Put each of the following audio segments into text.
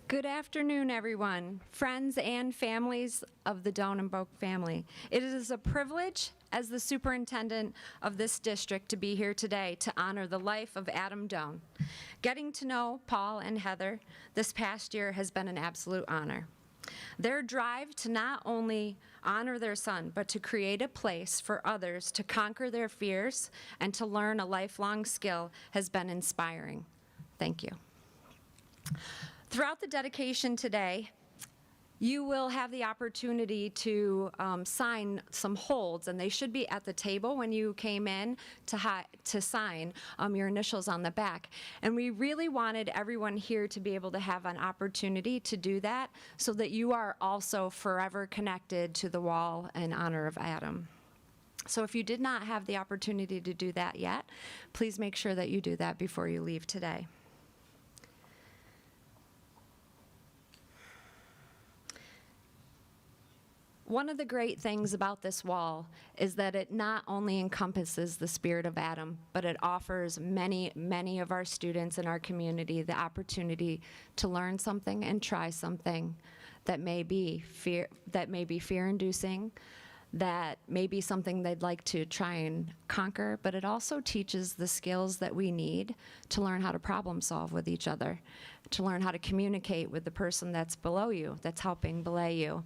Good afternoon, everyone, friends and families of the Doan and Boak family. It is a privilege as the superintendent of this district to be here today to honor the life of Adam Dohn. Getting to know Paul and Heather this past year has been an absolute honor. Their drive to not only honor their son, but to create a place for others to conquer their fears and to learn a lifelong skill has been inspiring. Thank you. Throughout the dedication today, you will have the opportunity to sign some holds, and they should be at the table when you came in to sign your initials on the back. And we really wanted everyone here to be able to have an opportunity to do that so that you are also forever connected to the wall in honor of Adam. So if you did not have the opportunity to do that yet, please make sure that you do that before you leave today. One of the great things about this wall is that it not only encompasses the spirit of Adam, but it offers many, many of our students in our community the opportunity to learn something and try something that may be fear-inducing, that may be something they'd like to try and conquer, but it also teaches the skills that we need to learn how to problem solve with each other, to learn how to communicate with the person that's below you, that's helping belay you.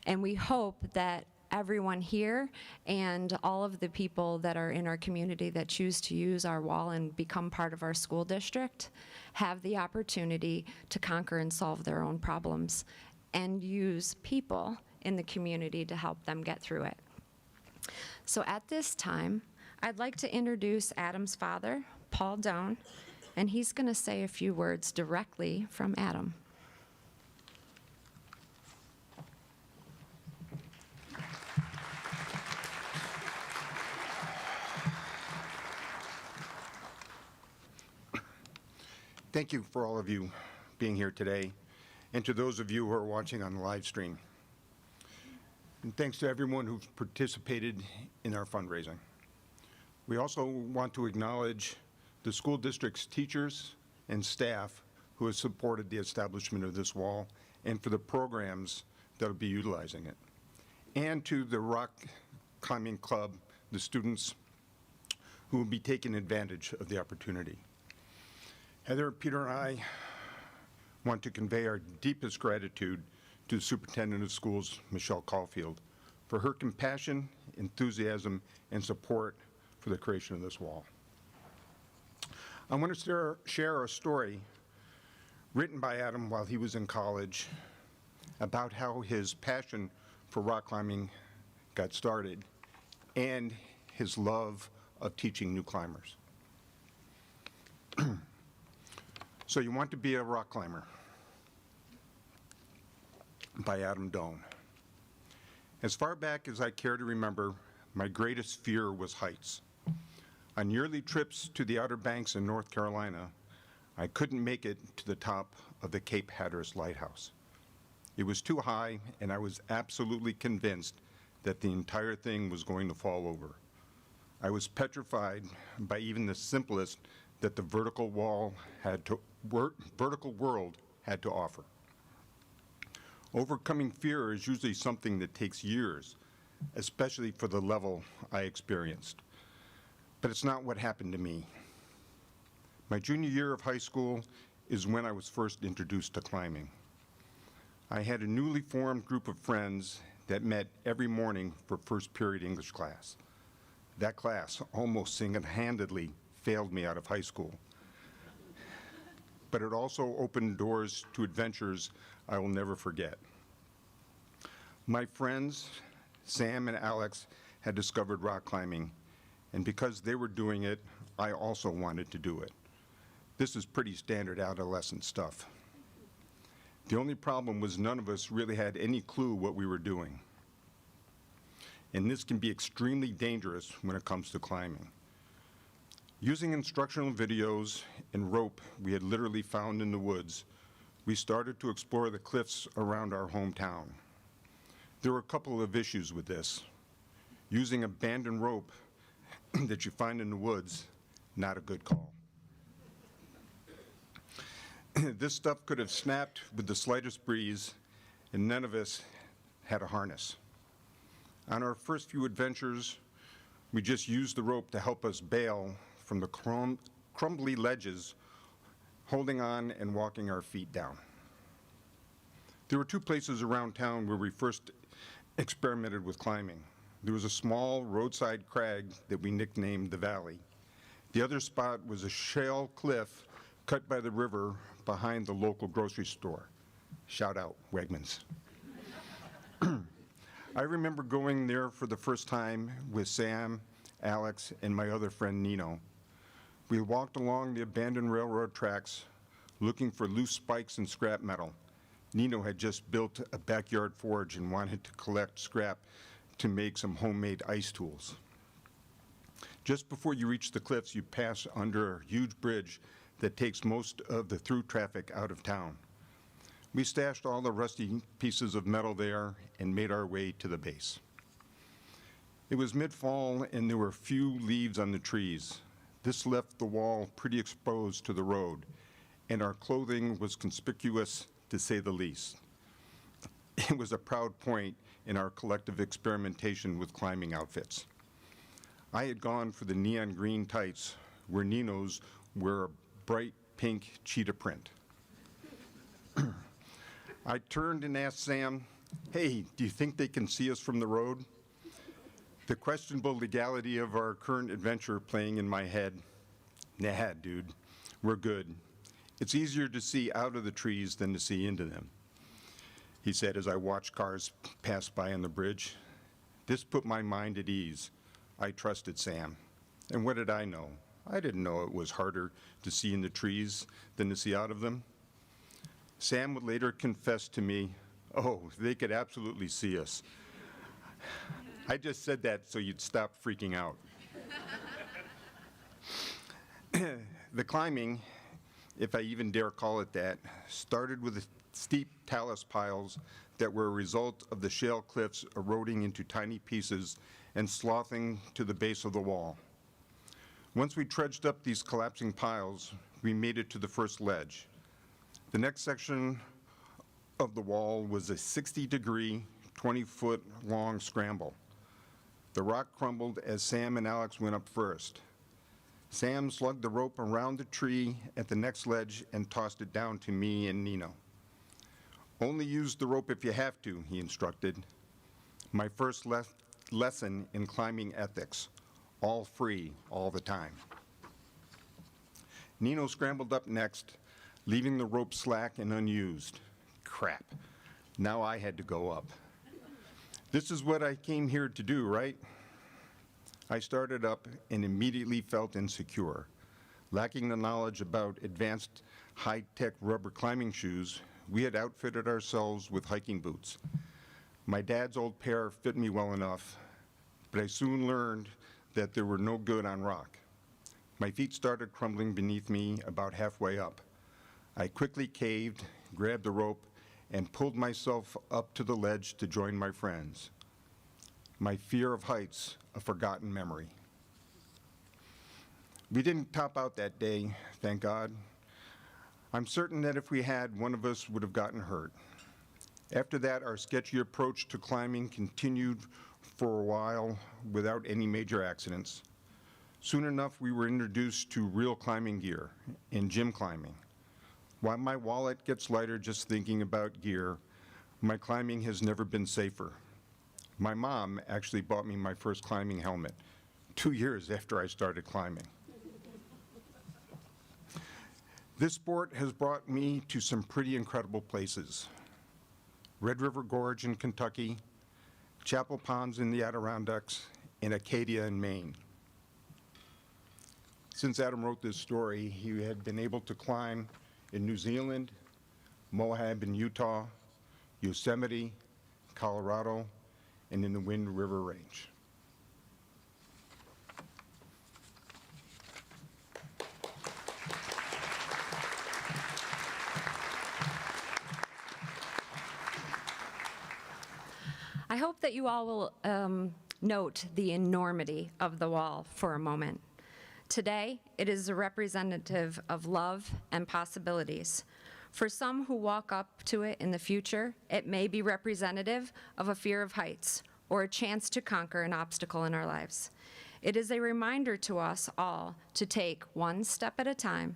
And we hope that everyone here and all of the people that are in our community that choose to use our wall and become part of our school district have the opportunity to conquer and solve their own problems and use people in the community to help them get through it. So at this time, I'd like to introduce Adam's father, Paul Doan, and he's going to say a few words directly from Adam. Thank you for all of you being here today, and to those of you who are watching on the live stream. And thanks to everyone who's participated in our fundraising. We also want to acknowledge the school district's teachers and staff who have supported the establishment of this wall and for the programs that will be utilizing it. And to the Rock Climbing Club, the students who will be taking advantage of the opportunity. Heather, Peter, and I want to convey our deepest gratitude to the Superintendent of Schools, Michelle Caulfield, for her compassion, enthusiasm, and support for the creation of this wall. I want to share a story written by Adam while he was in college about how his passion for rock climbing got started and his love of teaching new climbers. So You Want to Be a Rock Climber by Adam Dohn. As far back as I care to remember, my greatest fear was heights. On yearly trips to the Outer Banks in North Carolina, I couldn't make it to the top of the Cape Hatteras Lighthouse. It was too high, and I was absolutely convinced that the entire thing was going to fall over. I was petrified by even the simplest that the vertical world had to offer. Overcoming fear is usually something that takes years, especially for the level I experienced. But it's not what happened to me. My junior year of high school is when I was first introduced to climbing. I had a newly formed group of friends that met every morning for first period English class. That class almost single-handedly failed me out of high school. But it also opened doors to adventures I will never forget. My friends, Sam and Alex, had discovered rock climbing, and because they were doing it, I also wanted to do it. This is pretty standard adolescent stuff. The only problem was none of us really had any clue what we were doing. And this can be extremely dangerous when it comes to climbing. Using instructional videos and rope we had literally found in the woods, we started to explore the cliffs around our hometown. There were a couple of issues with this. Using abandoned rope that you find in the woods, not a good call. This stuff could have snapped with the slightest breeze, and none of us had a harness. On our first few adventures, we just used the rope to help us bail from the crumbly ledges, holding on and walking our feet down. There were two places around town where we first experimented with climbing. There was a small roadside crag that we nicknamed the Valley. The other spot was a shale cliff cut by the river behind the local grocery store. Shout out, Wegmans. I remember going there for the first time with Sam, Alex, and my other friend Nino. We walked along the abandoned railroad tracks looking for loose spikes and scrap metal. Nino had just built a backyard forge and wanted to collect scrap to make some homemade ice tools. Just before you reach the cliffs, you pass under a huge bridge that takes most of the through traffic out of town. We stashed all the rusty pieces of metal there and made our way to the base. It was mid-fall and there were few leaves on the trees. This left the wall pretty exposed to the road, and our clothing was conspicuous, to say the least. It was a proud point in our collective experimentation with climbing outfits. I had gone for the neon green tights, where Nino's were a bright pink cheetah print. I turned and asked Sam, "Hey, do you think they can see us from the road?" The questionable legality of our current adventure playing in my head. "Nah, dude, we're good. It's easier to see out of the trees than to see into them," he said as I watched cars pass by on the bridge. This put my mind at ease. I trusted Sam. And what did I know? I didn't know it was harder to see in the trees than to see out of them. Sam would later confess to me, "Oh, they could absolutely see us." I just said that so you'd stop freaking out. The climbing, if I even dare call it that, started with the steep talus piles that were a result of the shale cliffs eroding into tiny pieces and sloughing to the base of the wall. Once we trudged up these collapsing piles, we made it to the first ledge. The next section of the wall was a 60-degree, 20-foot-long scramble. The rock crumbled as Sam and Alex went up first. Sam slugged the rope around the tree at the next ledge and tossed it down to me and Nino. "Only use the rope if you have to," he instructed. My first lesson in climbing ethics, all free, all the time. Nino scrambled up next, leaving the rope slack and unused. Crap, now I had to go up. This is what I came here to do, right? I started up and immediately felt insecure. Lacking the knowledge about advanced high-tech rubber climbing shoes, we had outfitted ourselves with hiking boots. My dad's old pair fit me well enough, but I soon learned that they were no good on rock. My feet started crumbling beneath me about halfway up. I quickly caved, grabbed the rope, and pulled myself up to the ledge to join my friends. My fear of heights, a forgotten memory. We didn't top out that day, thank God. I'm certain that if we had, one of us would have gotten hurt. After that, our sketchy approach to climbing continued for a while without any major accidents. Soon enough, we were introduced to real climbing gear and gym climbing. While my wallet gets lighter just thinking about gear, my climbing has never been safer. My mom actually bought me my first climbing helmet 2 years after I started climbing. This sport has brought me to some pretty incredible places. Red River Gorge in Kentucky, Chapel Ponds in the Adirondacks, and Acadia in Maine. Since Adam wrote this story, he had been able to climb in New Zealand, Moab in Utah, Yosemite, Colorado, and in the Wind River Range. I hope that you all will note the enormity of the wall for a moment. Today, it is a representative of love and possibilities. For some who walk up to it in the future, it may be representative of a fear of heights or a chance to conquer an obstacle in our lives. It is a reminder to us all to take one step at a time,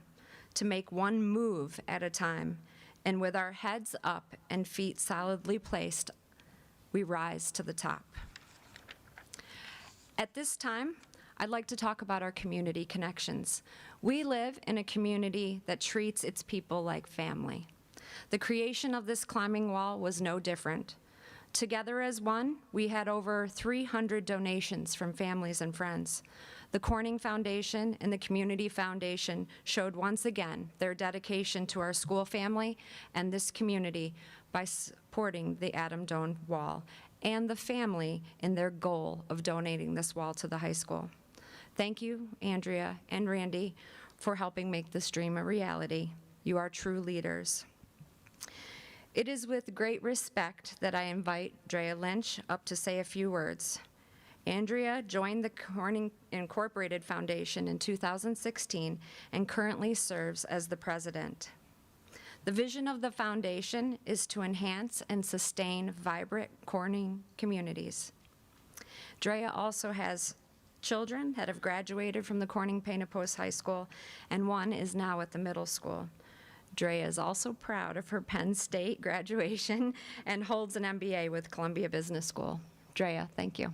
to make one move at a time, and with our heads up and feet solidly placed, we rise to the top. At this time, I'd like to talk about our community connections. We live in a community that treats its people like family. The creation of this climbing wall was no different. Together as one, we had over 300 donations from families and friends. The Corning Foundation and the Community Foundation showed once again their dedication to our school family and this community by supporting the Adam Dohn Wall and the family in their goal of donating this wall to the high school. Thank you, Andrea and Randy, for helping make this dream a reality. You are true leaders. It is with great respect that I invite Drea Lynch up to say a few words. Andrea joined the Corning Incorporated Foundation in 2016 and currently serves as the president. The vision of the foundation is to enhance and sustain vibrant Corning communities. Drea also has children that have graduated from the Corning Painted Post High School, and one is now at the middle school. Drea is also proud of her Penn State graduation and holds an MBA with Columbia Business School. Drea, thank you.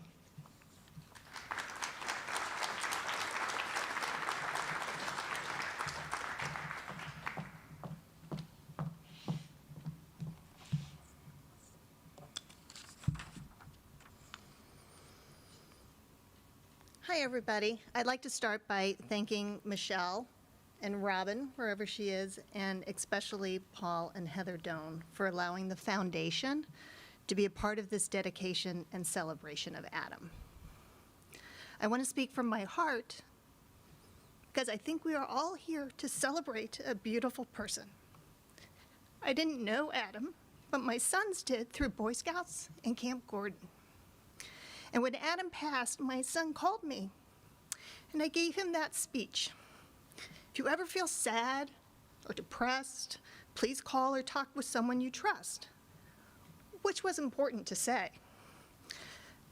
Hi, everybody. I'd like to start by thanking Michelle and Robin, wherever she is, and especially Paul and Heather Doan for allowing the foundation to be a part of this dedication and celebration of Adam. I want to speak from my heart because I think we are all here to celebrate a beautiful person. I didn't know Adam, but my sons did through Boy Scouts and Camp Gordon. And when Adam passed, my son called me, and I gave him that speech. If you ever feel sad or depressed, please call or talk with someone you trust, which was important to say.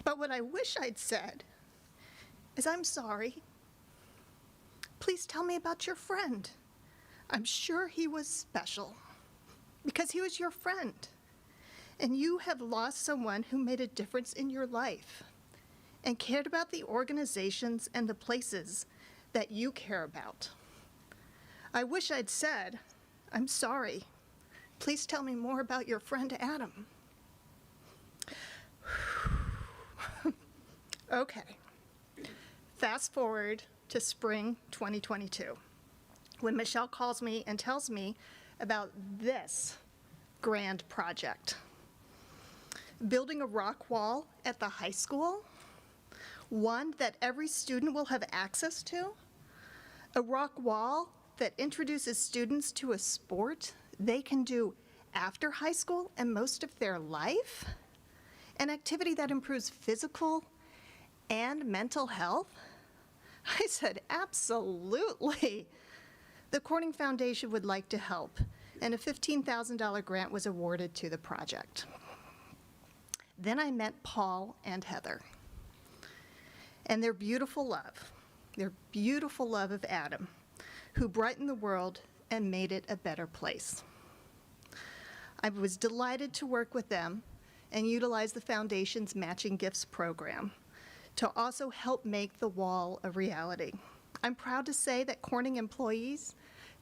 But what I wish I'd said is, I'm sorry. Please tell me about your friend. I'm sure he was special because he was your friend, and you have lost someone who made a difference in your life and cared about the organizations and the places that you care about. I wish I'd said, I'm sorry. Please tell me more about your friend Adam. Okay. Fast forward to spring 2022, when Michelle calls me and tells me about this grand project. Building a rock wall at the high school, one that every student will have access to, a rock wall that introduces students to a sport they can do after high school and most of their life, an activity that improves physical and mental health. I said, absolutely. The Corning Foundation would like to help, and a $15,000 grant was awarded to the project. Then I met Paul and Heather, and their beautiful love of Adam, who brightened the world and made it a better place. I was delighted to work with them and utilize the foundation's Matching Gifts program to also help make the wall a reality. I'm proud to say that Corning employees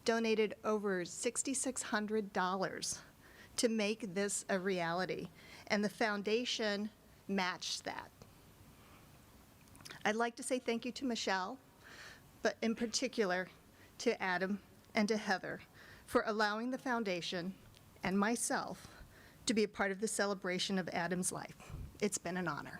donated over $6,600 to make this a reality, and the foundation matched that. I'd like to say thank you to Michelle, but in particular to Adam and to Heather for allowing the foundation and myself to be a part of the celebration of Adam's life. It's been an honor.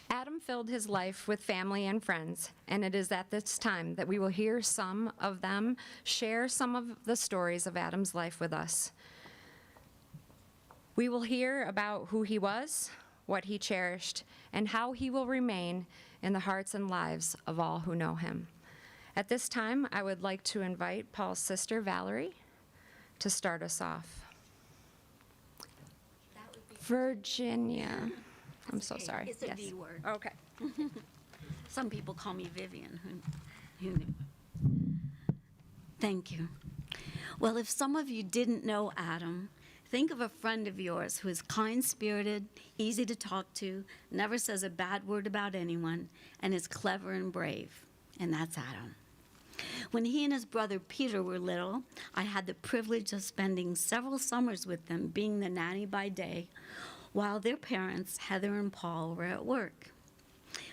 Adam filled his life with family and friends, and it is at this time that we will hear some of them share some of the stories of Adam's life with us. We will hear about who he was, what he cherished, and how he will remain in the hearts and lives of all who know him. At this time, I would like to invite Paul's sister, Valerie, to start us off. Virginia. I'm so okay. sorry. It's a Yes. V word. Okay. Some people call me Vivian. Who knew? Thank you. Well, if some of you didn't know Adam, think of a friend of yours who is kind-spirited, easy to talk to, never says a bad word about anyone, and is clever and brave. And that's Adam. When he and his brother Peter were little, I had the privilege of spending several summers with them, being the nanny by day, while their parents, Heather and Paul, were at work.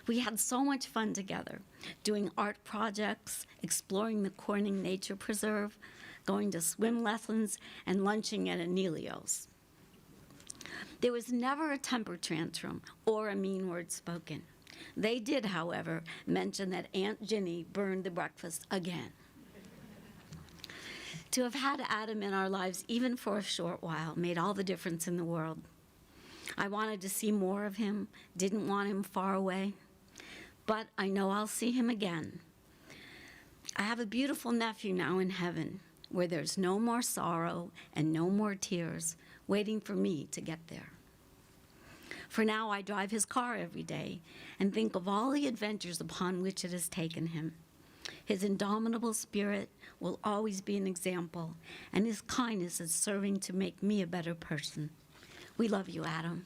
We had so much fun together, doing art projects, exploring the Corning Nature Preserve, going to swim lessons, and lunching at Anelio's. There was never a temper tantrum or a mean word spoken. They did, however, mention that Aunt Ginny burned the breakfast again. To have had Adam in our lives, even for a short while, made all the difference in the world. I wanted to see more of him, didn't want him far away, but I know I'll see him again. I have a beautiful nephew now in heaven, where there's no more sorrow and no more tears, waiting for me to get there. For now, I drive his car every day and think of all the adventures upon which it has taken him. His indomitable spirit will always be an example, and his kindness is serving to make me a better person. We love you, Adam.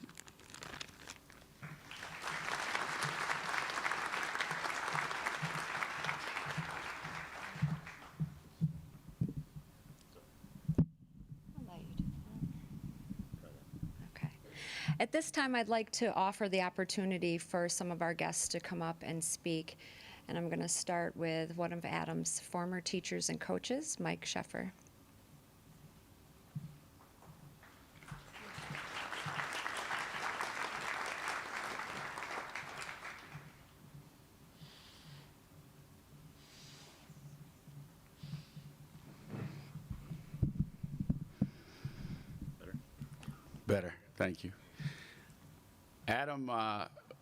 Okay. At this time, I'd like to offer the opportunity for some of our guests to come up and speak. And I'm going to start with one of Adam's former teachers and coaches, Mike Sheffer. Better, thank you. Adam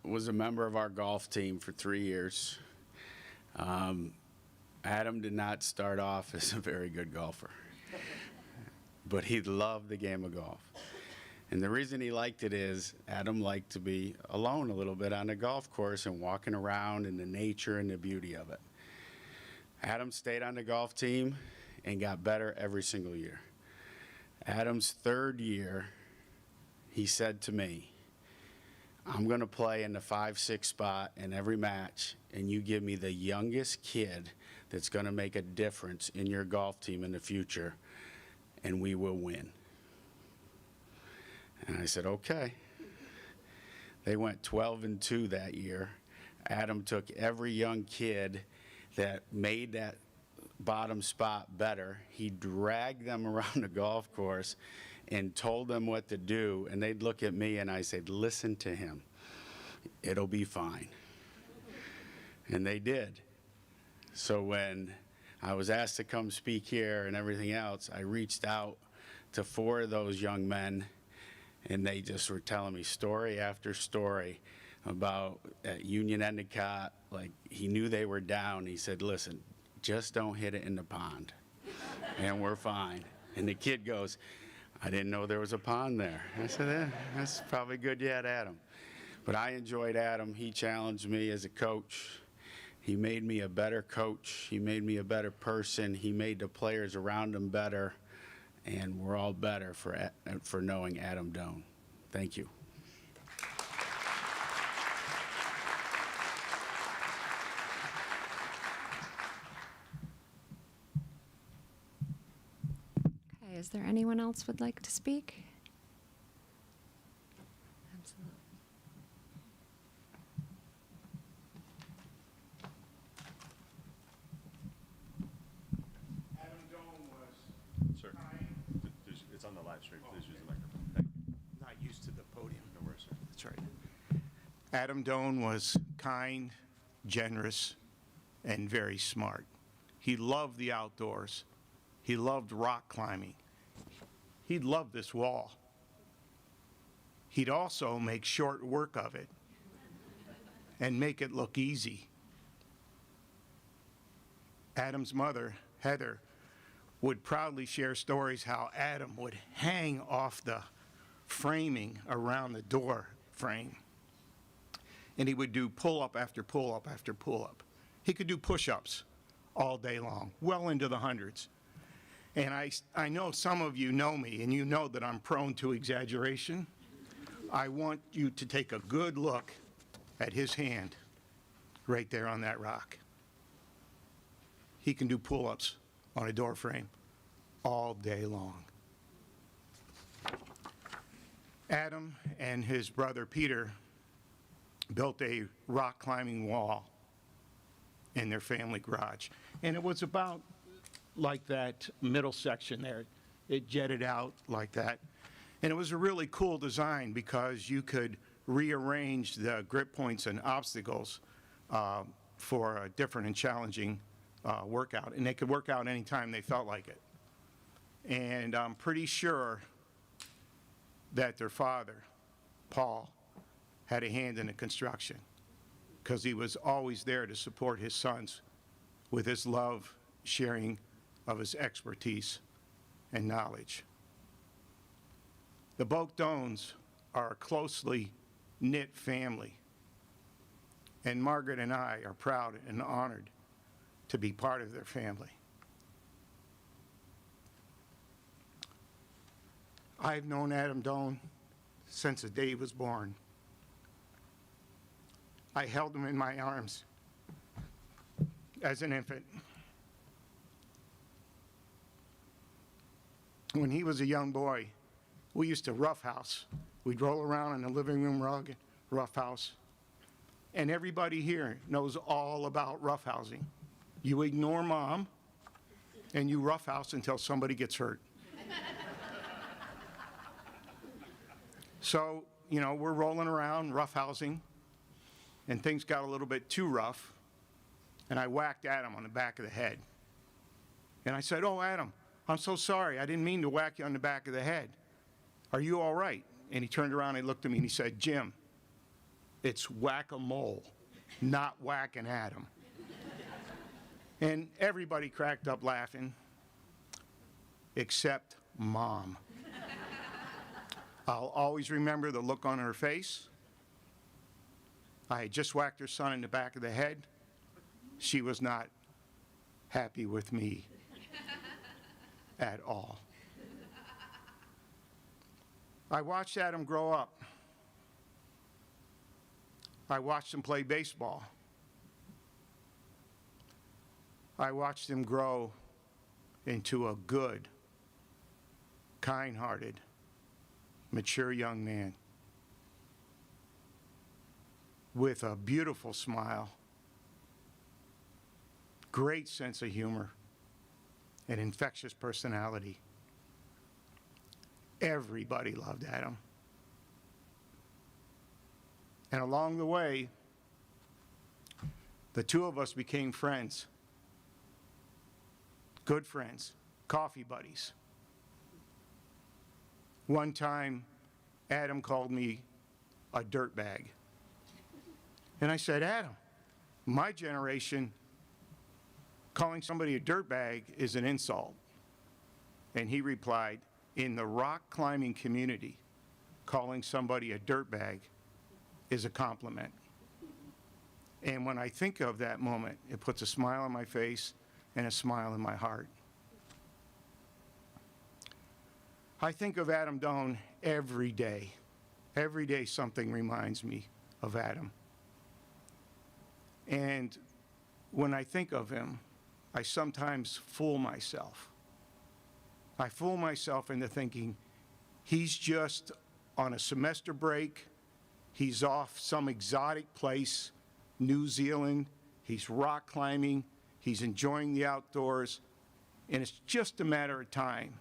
was a member of our golf team for 3 years. Adam did not start off as a very good golfer, but he loved the game of golf. And the reason he liked it is Adam liked to be alone a little bit on the golf course and walking around in the nature and the beauty of it. Adam stayed on the golf team and got better every single year. Adam's third year, he said to me, I'm going to play in the 5-6 spot in every match, and you give me the youngest kid that's going to make a difference in your golf team in the future, and we will win. And I said, okay. They went 12-2 that year. Adam took every young kid that made that bottom spot better. He dragged them around the golf course and told them what to do, and they'd look at me and I said, listen to him. It'll be fine. And they did. So when I was asked to come speak here and everything else, I reached out to 4 of those young men, and they just were telling me story after story about at Union Endicott, like he knew they were down. He said, listen, just don't hit it in the pond, and we're fine. And the kid goes, I didn't know there was a pond there. I said, that's probably good you had Adam. But I enjoyed Adam. He challenged me as a coach. He made me a better coach. He made me a better person. He made the players around him better. And we're all better for knowing Adam Dohn. Thank you. Okay, is there anyone else would like to speak? Absolutely. Adam Dohn was Sir, kind. it's on the live stream. Please use the microphone. Thank you. Not used to the podium. No worries, sir. That's right. Adam Dohn was kind, generous, and very smart. He loved the outdoors. He loved rock climbing. He loved this wall. he'd also make short work of it and make it look easy. Adam's mother, Heather, would proudly share stories how Adam would hang off the framing around the door frame. And he would do pull-up after pull-up after pull-up. He could do push-ups all day long, well into the hundreds. And I know some of you know me, and you know that I'm prone to exaggeration. I want you to take a good look at his hand right there on that rock. He can do pull-ups on a door frame all day long. Adam and his brother Peter built a rock climbing wall in their family garage. And it was about like that middle section there. It jetted out like that. And it was a really cool design because you could rearrange the grip points and obstacles for a different and challenging workout. And they could work out anytime they felt like it. And I'm pretty sure that their father, Paul, had a hand in the construction because he was always there to support his sons with his love, sharing of his expertise and knowledge. The Doans are a closely knit family, and Margaret and I are proud and honored to be part of their family. I've known Adam Dohn since the day he was born. I held him in my arms as an infant. When he was a young boy, we used to roughhouse. We'd roll around in the living room rug, roughhouse. And everybody here knows all about roughhousing. You ignore mom, and you roughhouse until somebody gets hurt. So, you know, we're rolling around roughhousing, and things got a little bit too rough, and I whacked Adam on the back of the head. And I said, "Oh, Adam, I'm so sorry. I didn't mean to whack you on the back of the head. Are you all right?" And he turned around and he looked at me and he said, "Jim, it's whack-a-mole, not whacking Adam." And everybody cracked up laughing, except Mom. I'll always remember the look on her face. I had just whacked her son in the back of the head. She was not happy with me at all. I watched Adam grow up. I watched him play baseball. I watched him grow into a good, kind-hearted, mature young man with a beautiful smile, great sense of humor, an infectious personality. Everybody loved Adam. And along the way, the two of us became friends, good friends, coffee buddies. One time, Adam called me a dirtbag. And I said, "Adam, my generation, calling somebody a dirtbag is an insult." And he replied, "In the rock climbing community, calling somebody a dirtbag is a compliment." And when I think of that moment, it puts a smile on my face and a smile in my heart. I think of Adam Dohn every day. Every day something reminds me of Adam. And when I think of him, I sometimes fool myself. I fool myself into thinking he's just on a semester break, he's off some exotic place, New Zealand, he's rock climbing, he's enjoying the outdoors, and it's just a matter of time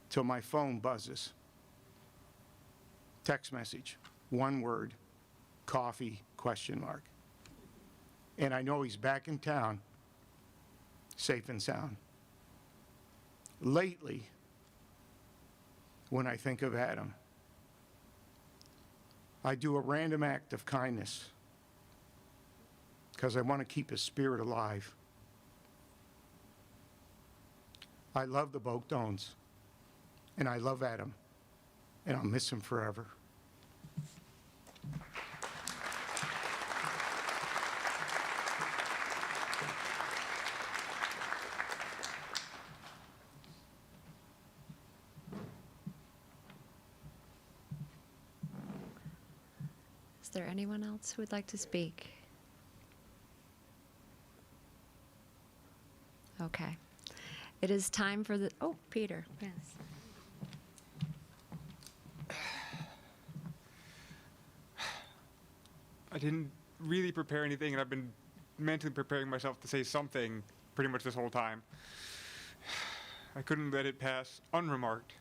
till my phone buzzes. Text message, one word, coffee, ? And I know he's back in town, safe and sound. Lately, when I think of Adam, I do a random act of kindness because I want to keep his spirit alive. I love the Doans, and I love Adam, and I'll miss him forever. Is there anyone else who would like to speak? Okay. It is time for the, oh, Peter, yes. I didn't really prepare anything, and I've been mentally preparing myself to say something pretty much this whole time. I couldn't let it pass unremarked.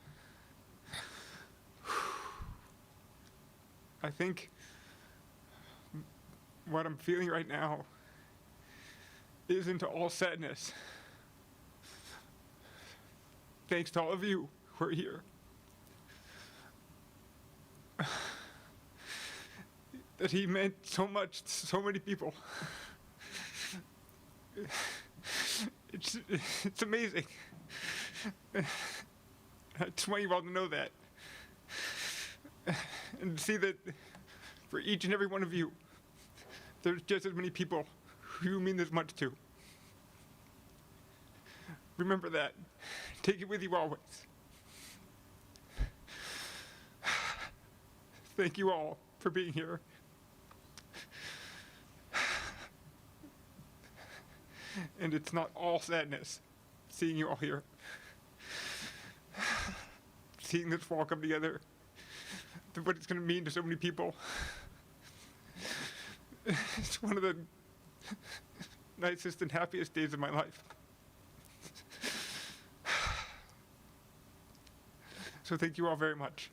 I think what I'm feeling right now isn't all sadness. Thanks to all of you who are here. That he meant so much to so many people. It's amazing. I just want you all to know that. And to see that for each and every one of you, there's just as many people who you mean this much to. Remember that. Take it with you always. Thank you all for being here. And it's not all sadness seeing you all here. Seeing this all come together, what it's going to mean to so many people. It's one of the nicest and happiest days of my life. So thank you all very much.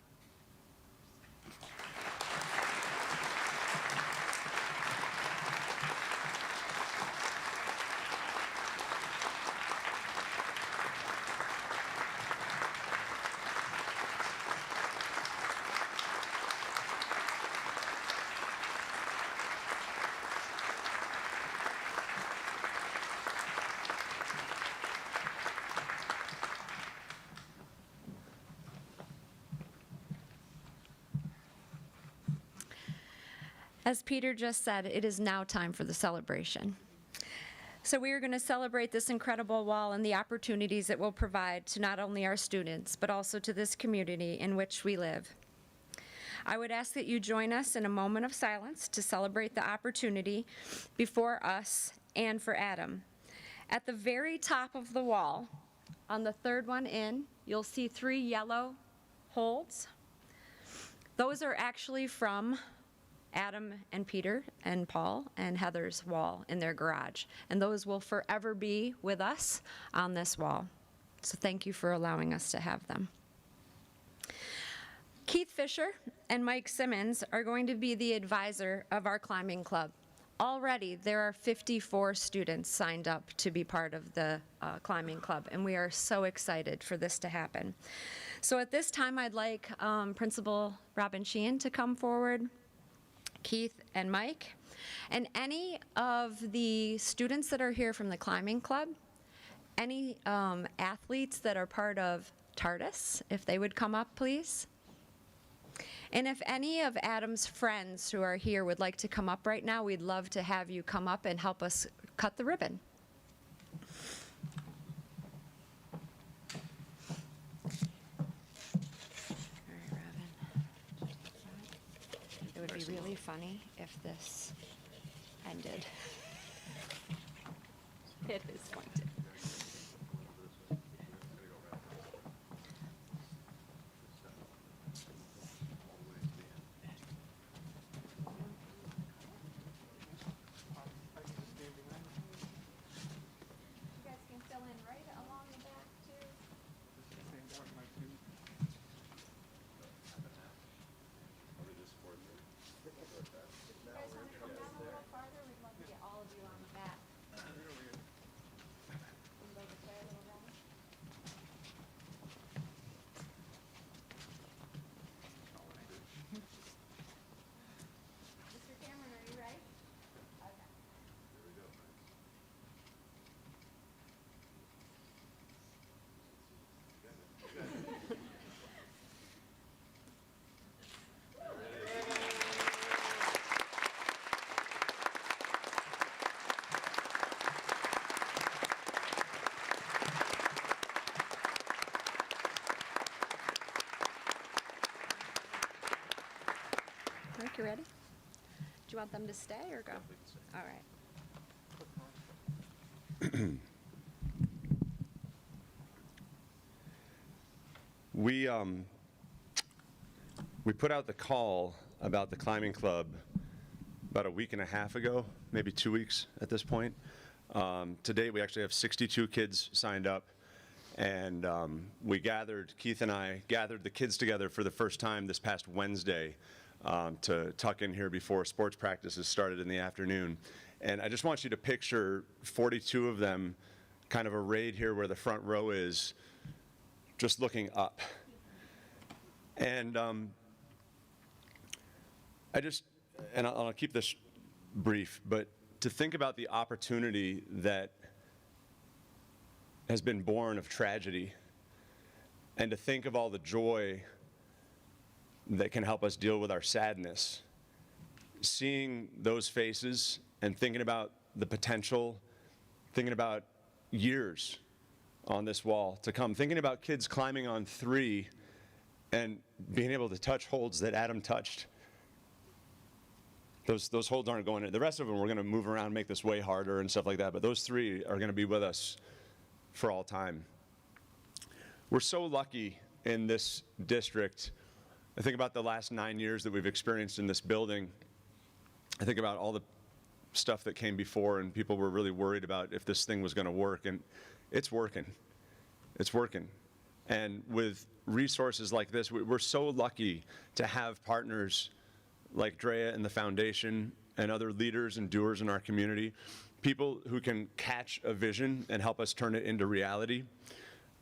As Peter just said, it is now time for the celebration. So we are going to celebrate this incredible wall and the opportunities it will provide to not only our students, but also to this community in which we live. I would ask that you join us in a moment of silence to celebrate the opportunity before us and for Adam. At the very top of the wall, on the third one in, you'll see 3 yellow holds. Those are actually from Adam and Peter and Paul and Heather's wall in their garage. And those will forever be with us on this wall. So thank you for allowing us to have them. Keith Fisher and Mike Simmons are going to be the advisor of our climbing club. Already, there are 54 students signed up to be part of the climbing club, and we are so excited for this to happen. So at this time, I'd like Principal Robin Sheehan to come forward, Keith and Mike, and any of the students that are here from the climbing club, any athletes that are part of TARDIS, if they would come up, please. And if any of Adam's friends who are here would like to come up right now, we'd love to have you come up and help us cut the ribbon. It would be really funny if this ended. It is going to. You guys can fill in right along the back too. You guys want to come down a little farther? We'd love to get all of you on the back. you ready? Do you want them to stay or go? All right. We put out the call about the climbing club about a week and a half ago, maybe 2 weeks at this point. To date, we actually have 62 kids signed up. And Keith and I gathered the kids together for the first time this past Wednesday to tuck in here before sports practices started in the afternoon. And I just want you to picture 42 of them kind of arrayed here where the front row is, just looking up. And I'll keep this brief, but to think about the opportunity that has been born of tragedy, and to think of all the joy that can help us deal with our sadness, seeing those faces and thinking about the potential, thinking about years on this wall to come, thinking about kids climbing on 3 and being able to touch holds that Adam touched. Those holds aren't going in. The rest of them, we're going to move around, make this way harder and stuff like that, but those 3 are going to be with us for all time. We're so lucky in this district. I think about the last 9 years that we've experienced in this building. I think about all the stuff that came before, and people were really worried about if this thing was going to work, and it's working. It's working. And with resources like this, we're so lucky to have partners like Drea and the foundation and other leaders and doers in our community, people who can catch a vision and help us turn it into reality.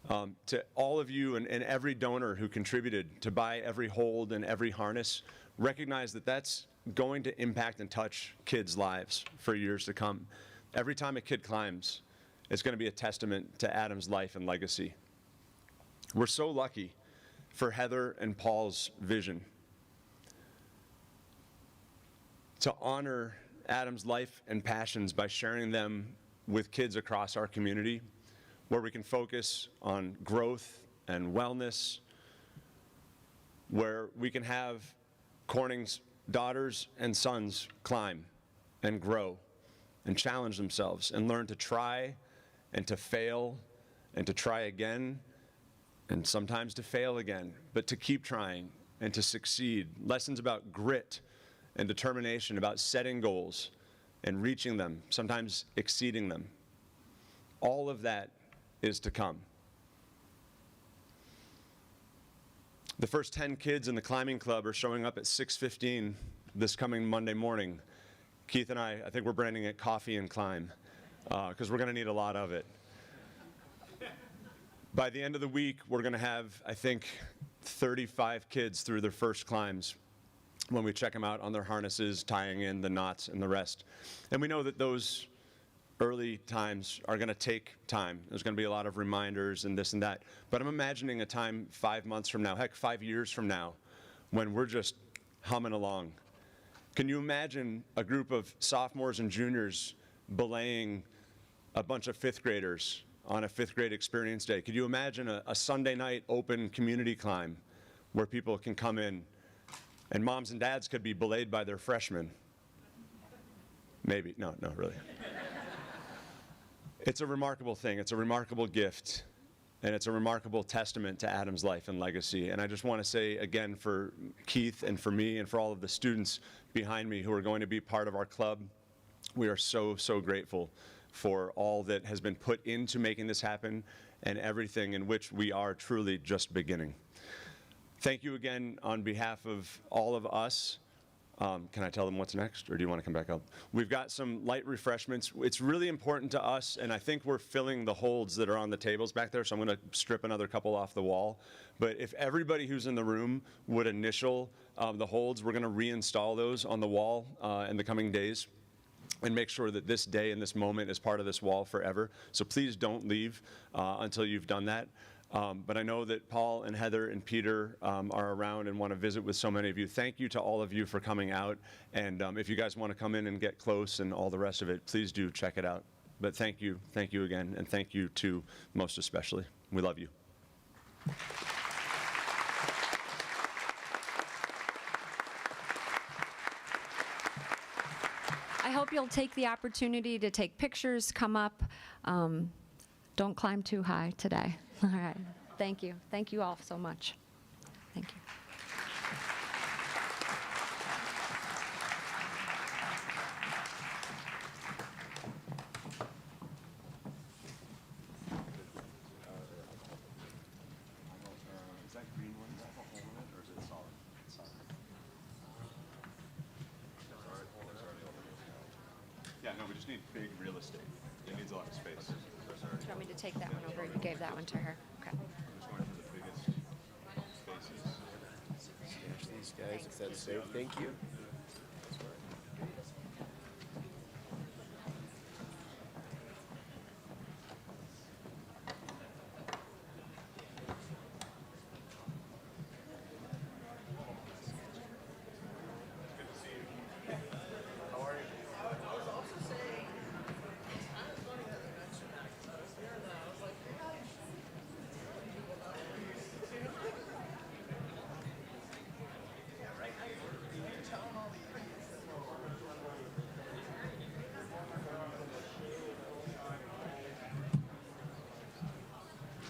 To all of you and every donor who contributed to buy every hold and every harness, recognize that that's going to impact and touch kids' lives for years to come. Every time a kid climbs, it's going to be a testament to Adam's life and legacy. We're so lucky for Heather and Paul's vision to honor Adam's life and passions by sharing them with kids across our community, where we can focus on growth and wellness, where we can have Corning's daughters and sons climb and grow and challenge themselves and learn to try and to fail and to try again and sometimes to fail again, but to keep trying and to succeed. Lessons about grit and determination, about setting goals and reaching them, sometimes exceeding them. All of that is to come. The first 10 kids in the climbing club are showing up at 6:15 this coming Monday morning. Keith and I think we're branding it Coffee and Climb, because we're going to need a lot of it. By the end of the week, we're going to have, I think, 35 kids through their first climbs when we check them out on their harnesses, tying in the knots and the rest. And we know that those early times are going to take time. There's going to be a lot of reminders and this and that. But I'm imagining a time 5 months from now, heck, 5 years from now, when we're just humming along. Can you imagine a group of sophomores and juniors belaying a bunch of 5th graders on a 5th grade experience day? Could you imagine a Sunday night open community climb where people can come in and moms and dads could be belayed by their freshmen? Maybe. No, really. It's a remarkable thing. It's a remarkable gift. And it's a remarkable testament to Adam's life and legacy. And I just want to say again, for Keith and for me and for all of the students behind me who are going to be part of our club, we are so, so grateful for all that has been put into making this happen and everything in which we are truly just beginning. Thank you again on behalf of all of us. Can I tell them what's next, or do you want to come back up? We've got some light refreshments. It's really important to us, and I think we're filling the holds that are on the tables back there, so I'm going to strip another couple off the wall. But if everybody who's in the room would initial the holds, we're going to reinstall those on the wall in the coming days and make sure that this day and this moment is part of this wall forever. So please don't leave until you've done that. But I know that Paul and Heather and Peter are around and want to visit with so many of you. Thank you to all of you for coming out. And if you guys want to come in and get close and all the rest of it, please do check it out. But thank you again, and thank you to most especially. We love you. I hope you'll take the opportunity to take pictures, come up. Don't climb too high today. All right. Thank you. Thank you all so much. Thank you. Is that green one, does that have a hole in it, or is it solid? Yeah, no, we just need big real estate. It needs a lot of space. Do you want me to take that one over? You gave that one to her. Okay. I'm just going for the biggest spaces. These guys, if that's safe, thank you.